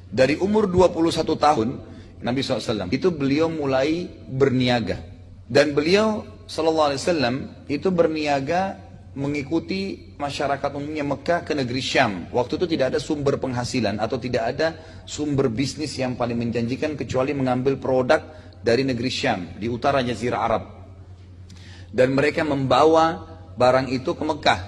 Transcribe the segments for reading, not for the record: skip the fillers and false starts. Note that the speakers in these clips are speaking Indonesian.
Dari umur 21 tahun, Nabi SAW, itu beliau mulai berniaga. Dan beliau SAW itu berniaga mengikuti masyarakat umumnya Mekah ke negeri Syam. Waktu itu tidak ada sumber penghasilan atau tidak ada sumber bisnis yang paling menjanjikan kecuali mengambil produk dari negeri Syam di utara Jazirah Arab. Dan mereka membawa barang itu ke Mekah.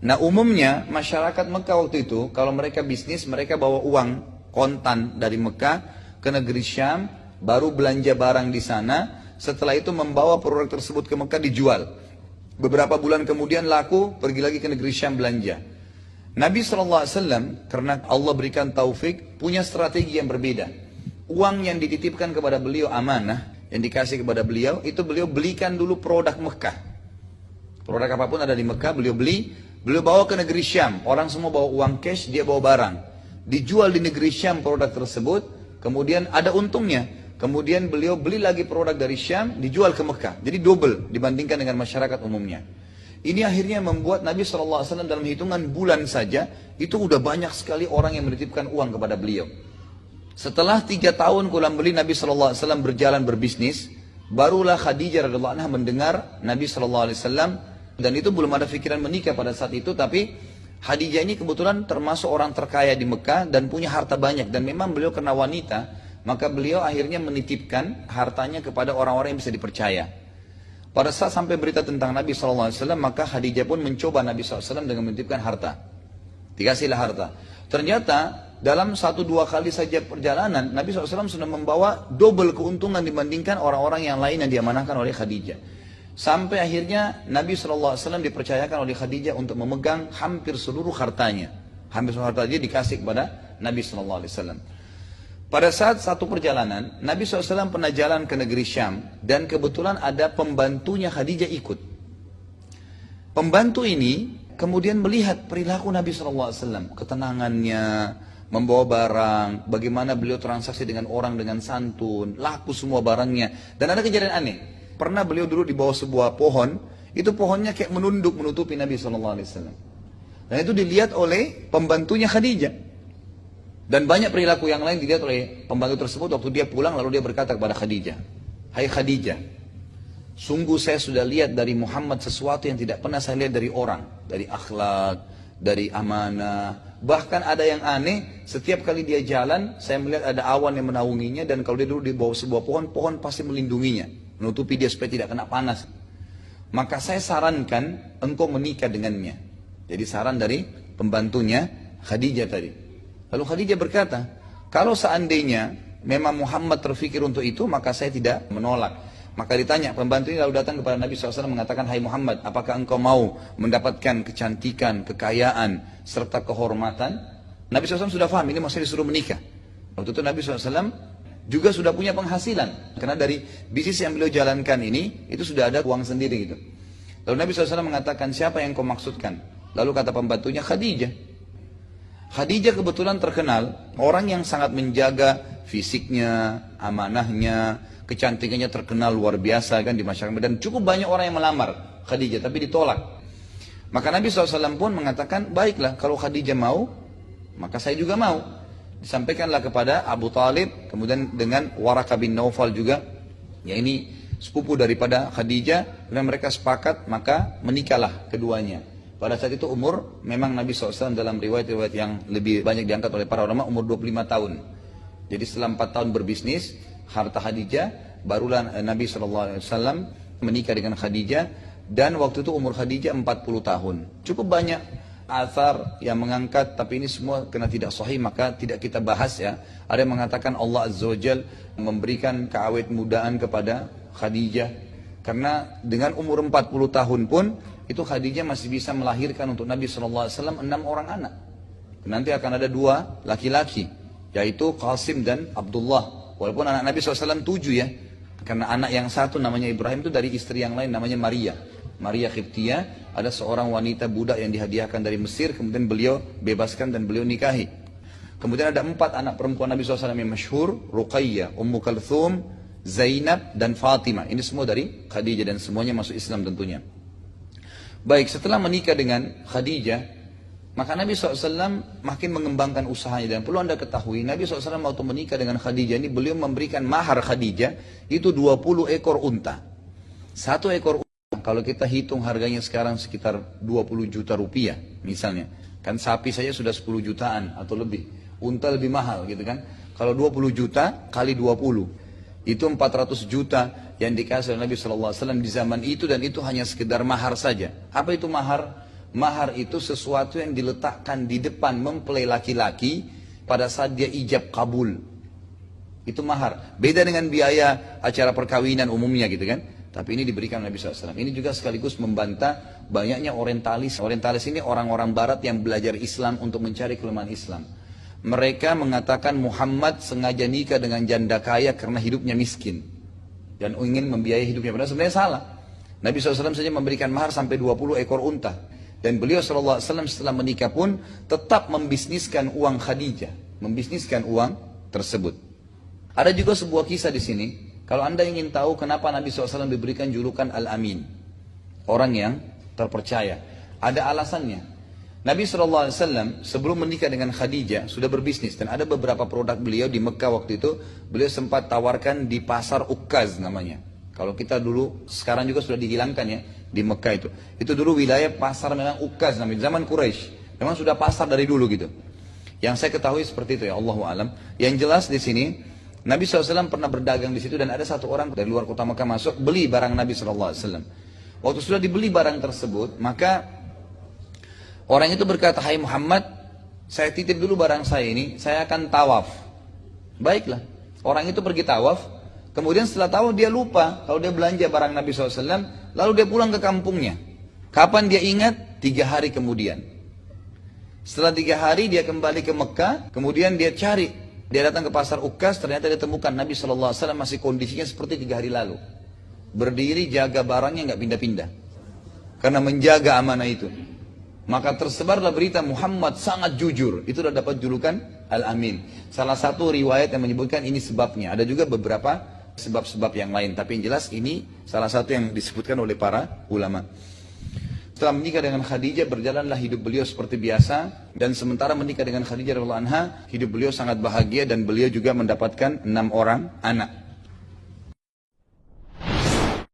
Nah umumnya masyarakat Mekah waktu itu kalau mereka bisnis mereka bawa uang kontan dari Mekah ke negeri Syam, baru belanja barang di sana. Setelah itu membawa produk tersebut ke Mekah dijual. Beberapa bulan kemudian laku, pergi lagi ke negeri Syam belanja. Nabi SAW karena Allah berikan taufik punya strategi yang berbeda. Uang yang dititipkan kepada beliau amanah, yang dikasih kepada beliau, itu beliau belikan dulu produk Mekah. Produk apapun ada di Mekah beliau beli, beliau bawa ke negeri Syam. Orang semua bawa uang cash, dia bawa barang. Dijual di negeri Syam produk tersebut, kemudian ada untungnya. Kemudian beliau beli lagi produk dari Syam, dijual ke Mekah. Jadi double dibandingkan dengan masyarakat umumnya. Ini akhirnya membuat Nabi SAW dalam hitungan bulan saja, itu udah banyak sekali orang yang menitipkan uang kepada beliau. Setelah 3 tahun kurang lebih Nabi SAW berjalan berbisnis, barulah Khadijah radhiyallahu anha mendengar Nabi SAW, dan itu belum ada pikiran menikah pada saat itu, tapi Khadijah ini kebetulan termasuk orang terkaya di Mekah dan punya harta banyak, dan memang beliau karena wanita, maka beliau akhirnya menitipkan hartanya kepada orang-orang yang bisa dipercaya. Pada saat sampai berita tentang Nabi SAW, maka Khadijah pun mencoba Nabi SAW dengan menitipkan harta. Dikasihlah harta. Ternyata dalam 1-2 kali saja perjalanan, Nabi SAW sudah membawa double keuntungan dibandingkan orang-orang yang lain yang diamanahkan oleh Khadijah. Sampai akhirnya Nabi SAW dipercayakan oleh Khadijah untuk memegang hampir seluruh hartanya. Hampir seluruh hartanya dikasih kepada Nabi SAW. Pada saat satu perjalanan, Nabi SAW pernah jalan ke negeri Syam dan kebetulan ada pembantunya Khadijah ikut. Pembantu ini kemudian melihat perilaku Nabi SAW, ketenangannya, membawa barang, bagaimana beliau transaksi dengan orang dengan santun, laku semua barangnya. Dan ada kejadian aneh, pernah beliau dulu di bawah sebuah pohon, itu pohonnya kayak menunduk menutupi Nabi SAW. Dan itu dilihat oleh pembantunya Khadijah. Dan banyak perilaku yang lain dilihat oleh pembantu tersebut waktu dia pulang lalu dia berkata kepada Khadijah, "Hai Khadijah, sungguh saya sudah lihat dari Muhammad sesuatu yang tidak pernah saya lihat dari orang, dari akhlak, dari amanah. Bahkan ada yang aneh, setiap kali dia jalan saya melihat ada awan yang menaunginya dan kalau dia dulu di bawah sebuah pohon, pohon pasti melindunginya, menutupi dia supaya tidak kena panas. Maka saya sarankan engkau menikah dengannya." Jadi saran dari pembantunya Khadijah tadi. Lalu Khadijah berkata, kalau seandainya memang Muhammad terfikir untuk itu, maka saya tidak menolak. Maka ditanya, pembantu ini lalu datang kepada Nabi SAW mengatakan, "Hai Muhammad, apakah engkau mau mendapatkan kecantikan, kekayaan, serta kehormatan?" Nabi SAW sudah paham, ini maksudnya disuruh menikah. Waktu itu Nabi SAW juga sudah punya penghasilan. Karena dari bisnis yang beliau jalankan ini, itu sudah ada uang sendiri gitu. Lalu Nabi SAW mengatakan, "Siapa yang kau maksudkan?" Lalu kata pembantunya, "Khadijah." Khadijah kebetulan terkenal orang yang sangat menjaga fisiknya, amanahnya, kecantikannya terkenal luar biasa kan di masyarakat, dan cukup banyak orang yang melamar Khadijah tapi ditolak. Maka Nabi SAW pun mengatakan, baiklah kalau Khadijah mau, maka saya juga mau. Disampaikanlah kepada Abu Talib, kemudian dengan Waraqah bin Naufal juga, ya ini sepupu daripada Khadijah, dan mereka sepakat maka menikahlah keduanya. Pada saat itu umur, memang Nabi SAW dalam riwayat-riwayat yang lebih banyak diangkat oleh para ulama, umur 25 tahun. Jadi setelah 4 tahun berbisnis, harta Khadijah, barulah Nabi SAW menikah dengan Khadijah, dan waktu itu umur Khadijah 40 tahun. Cukup banyak athar yang mengangkat, tapi ini semua karena tidak sahih, maka tidak kita bahas ya. Ada yang mengatakan Allah Azza wa Jal memberikan keawet mudaan kepada Khadijah, karena dengan umur 40 tahun pun, itu Khadijah masih bisa melahirkan untuk Nabi SAW 6 orang anak. Nanti akan ada 2 laki-laki, yaitu Qasim dan Abdullah. Walaupun anak Nabi SAW 7 ya, karena anak yang satu namanya Ibrahim itu dari istri yang lain namanya Maria. Maria Qibtiyah, ada seorang wanita budak yang dihadiahkan dari Mesir, kemudian beliau bebaskan dan beliau nikahi. Kemudian ada 4 anak perempuan Nabi SAW yang masyhur, Ruqayyah, Ummu Kalthum, Zainab, dan Fatimah. Ini semua dari Khadijah dan semuanya masuk Islam tentunya. Baik, setelah menikah dengan Khadijah, Maka Nabi SAW makin mengembangkan usahanya. Dan perlu anda ketahui, Nabi SAW waktu menikah dengan Khadijah ini, beliau memberikan mahar Khadijah itu 20 ekor unta. Satu ekor unta, kalau kita hitung harganya sekarang sekitar 20 juta rupiah misalnya. Kan sapi saja sudah 10 jutaan atau lebih. Unta lebih mahal gitu kan. Kalau 20 juta kali 20, itu 400 juta yang dikasih oleh Nabi SAW di zaman itu. Dan itu hanya sekedar mahar saja. Apa itu mahar? Mahar itu sesuatu yang diletakkan di depan mempelai laki-laki pada saat dia ijab kabul. Itu mahar. Beda dengan biaya acara perkawinan umumnya gitu kan. Tapi ini diberikan Nabi SAW. Ini juga sekaligus membantah banyaknya orientalis. Orientalis ini orang-orang barat yang belajar Islam untuk mencari kelemahan Islam. Mereka mengatakan Muhammad sengaja nikah dengan janda kaya karena hidupnya miskin. Dan ingin membiayai hidupnya. Padahal sebenarnya salah. Nabi SAW saja memberikan mahar sampai 20 ekor unta. Dan beliau SAW setelah menikah pun tetap membisniskan uang Khadijah. Membisniskan uang tersebut. Ada juga sebuah kisah di sini. Kalau anda ingin tahu kenapa Nabi SAW diberikan julukan Al-Amin. Orang yang terpercaya. Ada alasannya. Nabi SAW sebelum menikah dengan Khadijah sudah berbisnis. Dan ada beberapa produk beliau di Mekah waktu itu. Beliau sempat tawarkan di pasar Ukkaz namanya. Kalau kita dulu, sekarang juga sudah dihilangkan ya. Di Mekah itu. Itu dulu wilayah pasar memang Ukkaz namanya. Zaman Quraisy. Memang sudah pasar dari dulu gitu. Yang saya ketahui seperti itu ya. Allahu alam. Yang jelas di sini. Nabi SAW pernah berdagang di situ dan ada satu orang dari luar kota Mekah masuk beli barang Nabi SAW. Waktu sudah dibeli barang tersebut, maka orang itu berkata, "Hai Muhammad, saya titip dulu barang saya ini, saya akan tawaf." Baiklah, orang itu pergi tawaf, kemudian setelah tawaf dia lupa kalau dia belanja barang Nabi SAW, lalu dia pulang ke kampungnya. Kapan dia ingat? 3 hari kemudian. Setelah 3 hari dia kembali ke Mekah, kemudian dia cari. Dia datang ke pasar Ukkaz, ternyata dia temukan Nabi SAW masih kondisinya seperti 3 hari lalu. Berdiri jaga barangnya nggak pindah-pindah. Karena menjaga amanah itu. Maka tersebarlah berita Muhammad sangat jujur. Itu sudah dapat julukan Al-Amin. Salah satu riwayat yang menyebutkan ini sebabnya. Ada juga beberapa sebab-sebab yang lain. Tapi yang jelas ini salah satu yang disebutkan oleh para ulama. Setelah menikah dengan Khadijah, berjalanlah hidup beliau seperti biasa. Dan sementara menikah dengan Khadijah radhiyallahu anha, hidup beliau sangat bahagia dan beliau juga mendapatkan 6 orang anak.